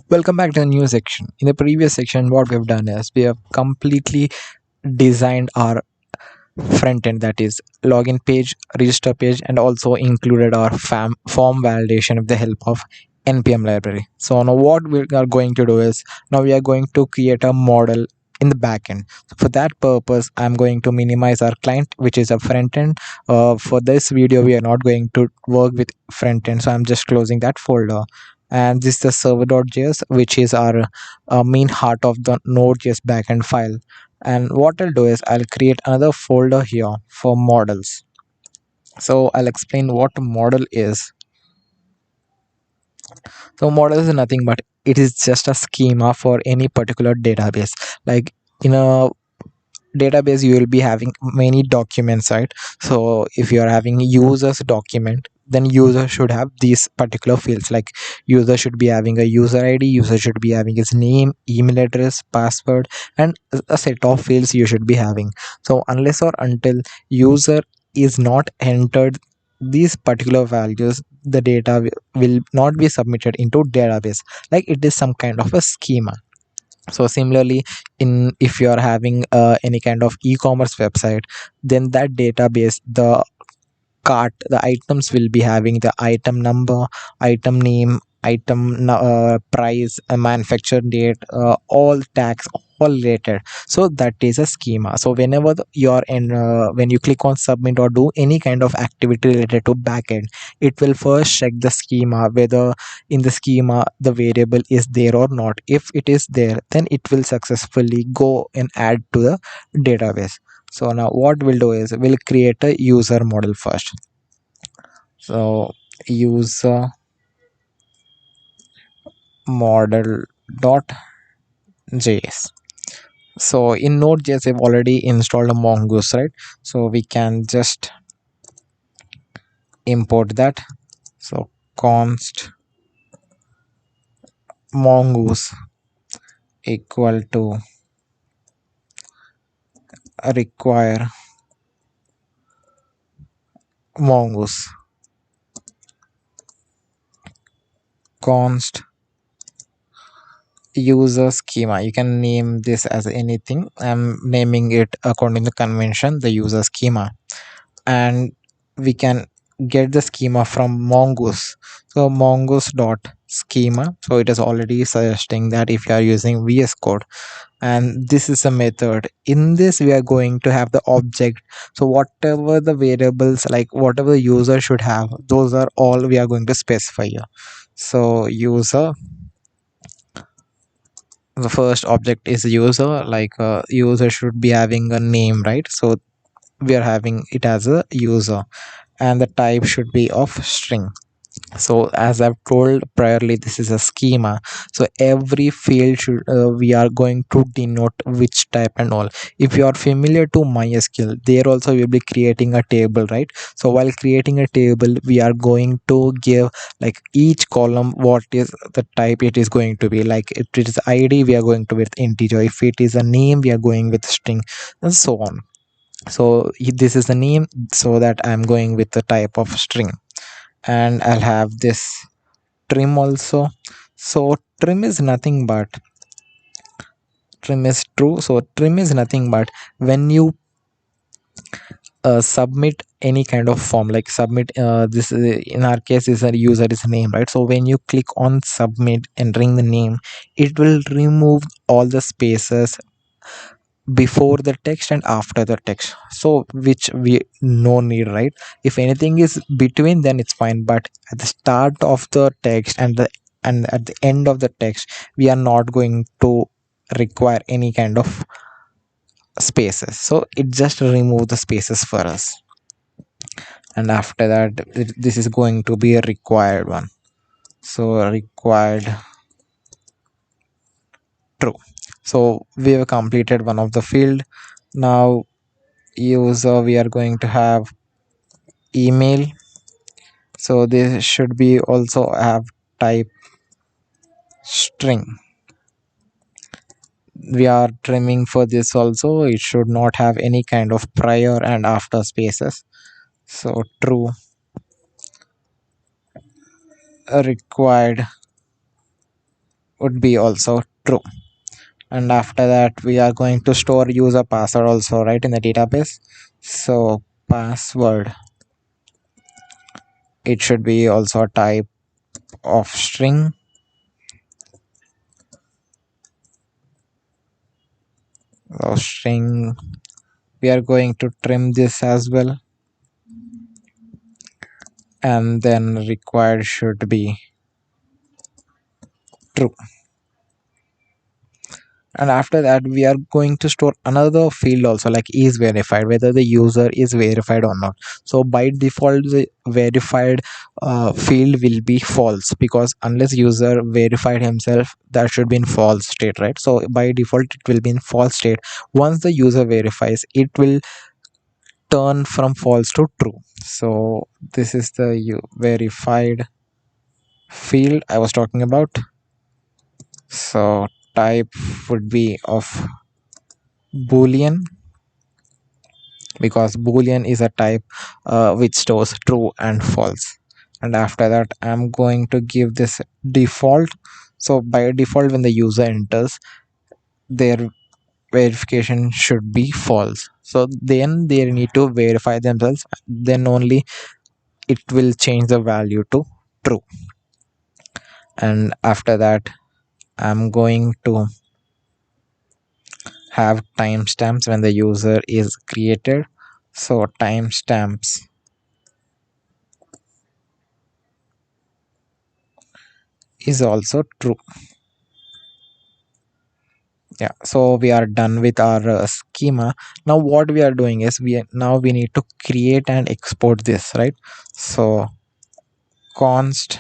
Welcome back to the new section. In the previous section, what we've done is we have completely designed our front end, that is login page, register page, and also included our form validation with the help of npm library. So now what we are going to do is now we are going to create a model in the backend. So for that purpose, I'm going to minimize our client, which is a front end. For this video, we are not going to work with front end, so I'm just closing that folder. And this is the server.js, which is our main heart of the node.js backend file. And what I'll do is I'll create another folder here for models. So I'll explain what model is. So model is nothing but it is just a schema for any particular database. Like in a database you will be having many documents, right? So if you are having users document, then user should have these particular fields. Like user should be having a user id, user should be having his name, email address, password, and a set of fields you should be having. So unless or until user is not entered these particular values, the data will not be submitted into database. Like it is some kind of a schema. So similarly, in if you are having any kind of e-commerce website, then that database, the cart, the items will be having the item number, item name, price, manufacture date, all tags, all related. So that is a schema. So whenever you're in when you click on submit or do any kind of activity related to backend, it will first check the schema whether in the schema the variable is there or not. If it is there, then it will successfully go and add to the database. So now what we'll do is we'll create a user model first. So user model dot js. So in node.js I've already installed a mongoose, right? So we can just import that. So const mongoose equal to require mongoose, const user schema. You can name this as anything. I'm naming it according to convention, the user schema. And we can get the schema from mongoose. So mongoose dot schema, so it is already suggesting that if you are using VS Code, and this is a method. In this we are going to have the object. So whatever the variables, like whatever the user should have, those are all we are going to specify here. So user, the first object is user. Like user should be having a name, right? So we are having it as a user, and the type should be of string. So as I've told priorly, this is a schema. So every field should we are going to denote which type and all. If you are familiar to MySQL, there also we will be creating a table, right? So while creating a table, we are going to give like each column what is the type it is going to be. Like if it is id, we are going to with integer. If it is a name, we are going with string, and so on. So this is the name, so that I'm going with the type of string. And I'll have this trim also. So trim is nothing but trim is true. So trim is nothing but when you submit any kind of form, like submit this in our case is a user is a name, right? So when you click on submit, entering the name, it will remove all the spaces before the text and after the text, so which we no need, right? If anything is between, then it's fine, but at the start of the text and at the end of the text, we are not going to require any kind of spaces. So it just remove the spaces for us. And after that, this is going to be a required one. So required true. So we have completed one of the field. Now user, we are going to have email. So this should be also have type string. We are trimming for this also, it should not have any kind of prior and after spaces. So true. Required would be also true. And after that we are going to store user password also, right, in the database. So password, it should be also a type of string. So string, we are going to trim this as well, and then required should be true. And after that we are going to store another field also, like is verified, whether the user is verified or not. So by default the verified field will be false, because unless user verified himself, that should be in false state, right? So by default it will be in false state. Once the user verifies, it will turn from false to true. So this is the verified field I was talking about. So type would be of boolean, because boolean is a type which stores true and false. And after that I'm going to give this default. So by default when the user enters, their verification should be false, so then they need to verify themselves, then only it will change the value to true. And after that I'm going to have timestamps when the user is created. So timestamps is also true. Yeah, so we are done with our schema. Now what we are doing is we need to create and export this, right? So const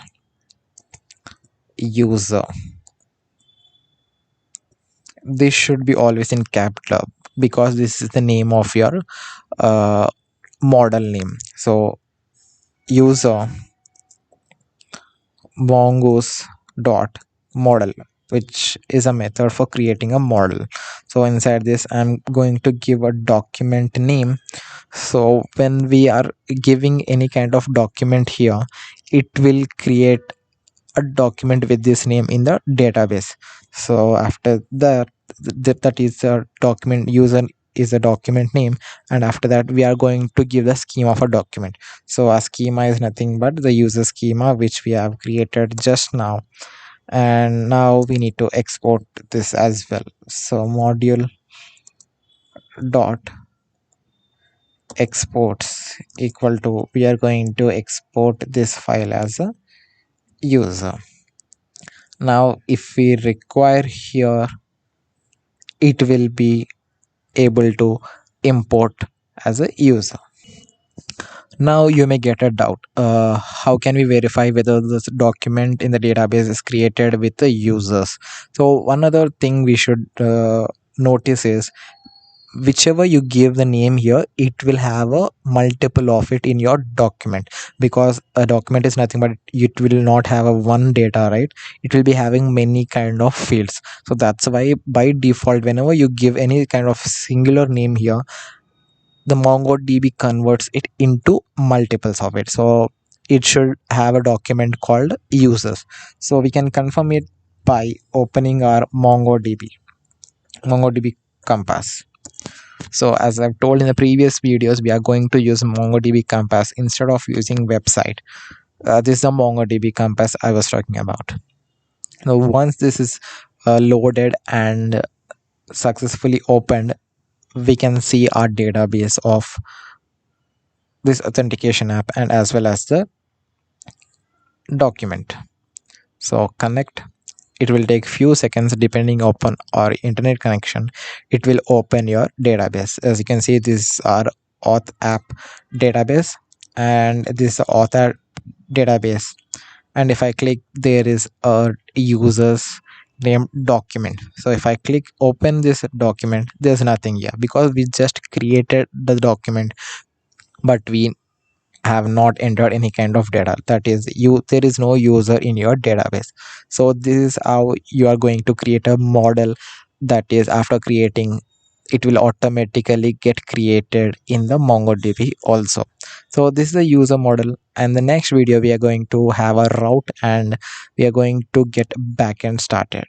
user, this should be always in capital, because this is the name of your uh, model name. So user mongoose dot model, which is a method for creating a model. So inside this I'm going to give a document name. So when we are giving any kind of document here, it will create a document with this name in the database. So after that, that is a document, user is a document name. And after that we are going to give the schema of a document. So a schema is nothing but the user schema which we have created just now. And now we need to export this as well. So module dot exports equal to, we are going to export this file as a user. Now if we require here, it will be able to import as a user. Now you may get a doubt, how can we verify whether this document in the database is created with the users? So one other thing we should notice is, whichever you give the name here, it will have a multiple of it in your document, because a document is nothing but it will not have a one data, right? It will be having many kind of fields. So that's why by default whenever you give any kind of singular name here, the MongoDB converts it into multiples of it. So it should have a document called users. So we can confirm it by opening our MongoDB Compass. So as I've told in the previous videos, we are going to use MongoDB Compass instead of using website. This is the MongoDB Compass I was talking about. Now once this is loaded and successfully opened, we can see our database of this authentication app and as well as the document. So connect, it will take few seconds depending upon our internet connection. It will open your database. As you can see, this is our auth app database and this is auth app database. And if I click, there is a users named document. So if I click open this document, there's nothing here because we just created the document, but we have not entered any kind of data, that is there is no user in your database. So this is how you are going to create a model, that is after creating it will automatically get created in the MongoDB also. So this is the user model, and the next video we are going to have a route and we are going to get backend started.